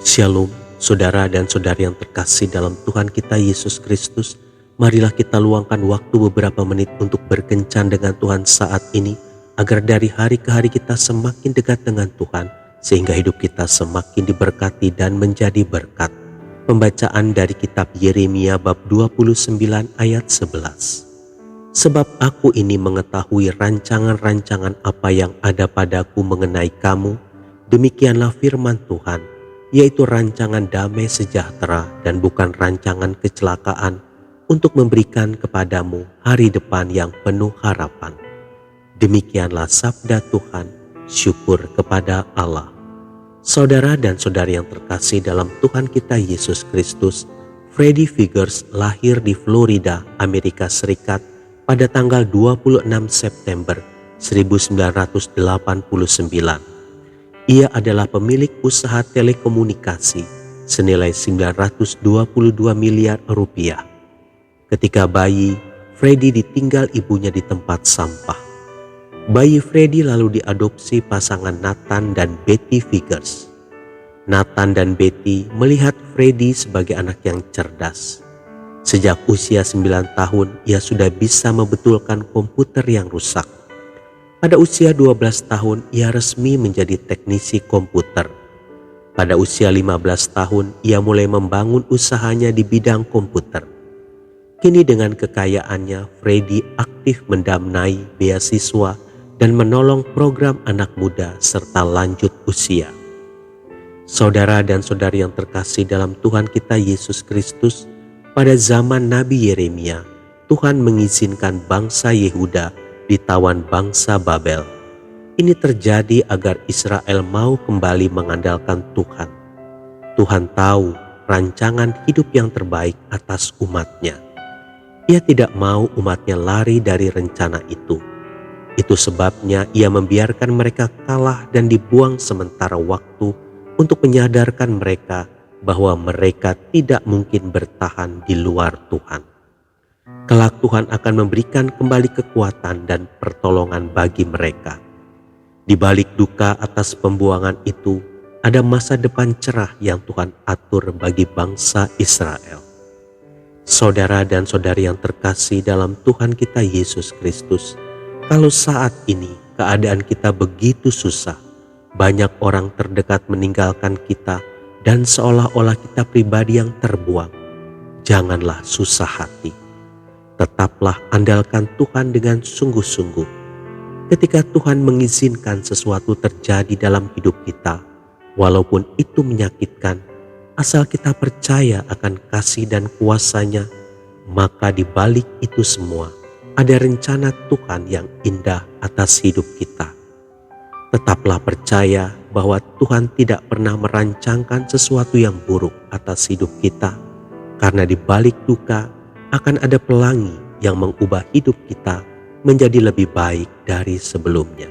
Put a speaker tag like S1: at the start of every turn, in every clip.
S1: Shalom, saudara dan saudari yang terkasih dalam Tuhan kita Yesus Kristus. Marilah kita luangkan waktu beberapa menit untuk berkencan dengan Tuhan saat ini, agar dari hari ke hari kita semakin dekat dengan Tuhan, sehingga hidup kita semakin diberkati dan menjadi berkat. Pembacaan dari kitab Yeremia bab 29 ayat 11. Sebab aku ini mengetahui rancangan-rancangan apa yang ada padaku mengenai kamu, demikianlah firman Tuhan, yaitu rancangan damai sejahtera dan bukan rancangan kecelakaan, untuk memberikan kepadamu hari depan yang penuh harapan. Demikianlah sabda Tuhan, syukur kepada Allah. Saudara dan saudari yang terkasih dalam Tuhan kita Yesus Kristus, Freddie Figers lahir di Florida, Amerika Serikat pada tanggal 26 September 1989. Ia adalah pemilik usaha telekomunikasi senilai 922 miliar rupiah. Ketika bayi, Freddie ditinggal ibunya di tempat sampah. Bayi Freddie lalu diadopsi pasangan Nathan dan Betty Figers. Nathan dan Betty melihat Freddie sebagai anak yang cerdas. Sejak usia 9 tahun, ia sudah bisa membetulkan komputer yang rusak. Pada usia 12 tahun, ia resmi menjadi teknisi komputer. Pada usia 15 tahun, ia mulai membangun usahanya di bidang komputer. Kini dengan kekayaannya, Freddie aktif mendanai beasiswa dan menolong program anak muda serta lanjut usia. Saudara dan saudari yang terkasih dalam Tuhan kita Yesus Kristus, pada zaman Nabi Yeremia, Tuhan mengizinkan bangsa Yehuda ditawan bangsa Babel. Ini terjadi agar Israel mau kembali mengandalkan Tuhan. Tuhan tahu rancangan hidup yang terbaik atas umatnya. Ia tidak mau umatnya lari dari rencana itu. Itu sebabnya ia membiarkan mereka kalah dan dibuang sementara waktu untuk menyadarkan mereka bahwa mereka tidak mungkin bertahan di luar Tuhan. Kelak Tuhan akan memberikan kembali kekuatan dan pertolongan bagi mereka. Di balik duka atas pembuangan itu, ada masa depan cerah yang Tuhan atur bagi bangsa Israel. Saudara dan saudari yang terkasih dalam Tuhan kita Yesus Kristus, kalau saat ini keadaan kita begitu susah, banyak orang terdekat meninggalkan kita dan seolah-olah kita pribadi yang terbuang, janganlah susah hati. Tetaplah andalkan Tuhan dengan sungguh-sungguh. Ketika Tuhan mengizinkan sesuatu terjadi dalam hidup kita, walaupun itu menyakitkan, asal kita percaya akan kasih dan kuasa-Nya, maka di balik itu semua ada rencana Tuhan yang indah atas hidup kita. Tetaplah percaya bahwa Tuhan tidak pernah merancangkan sesuatu yang buruk atas hidup kita, karena di balik duka akan ada pelangi yang mengubah hidup kita menjadi lebih baik dari sebelumnya.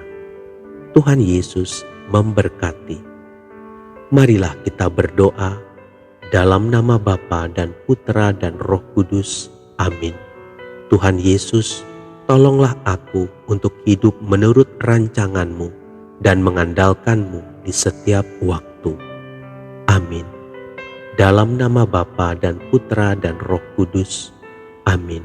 S1: Tuhan Yesus memberkati. Marilah kita berdoa. Dalam nama Bapa dan Putra dan Roh Kudus. Amin. Tuhan Yesus, tolonglah aku untuk hidup menurut rancangan-Mu dan mengandalkan-Mu di setiap waktu. Amin. Dalam nama Bapa dan Putra dan Roh Kudus. Amin.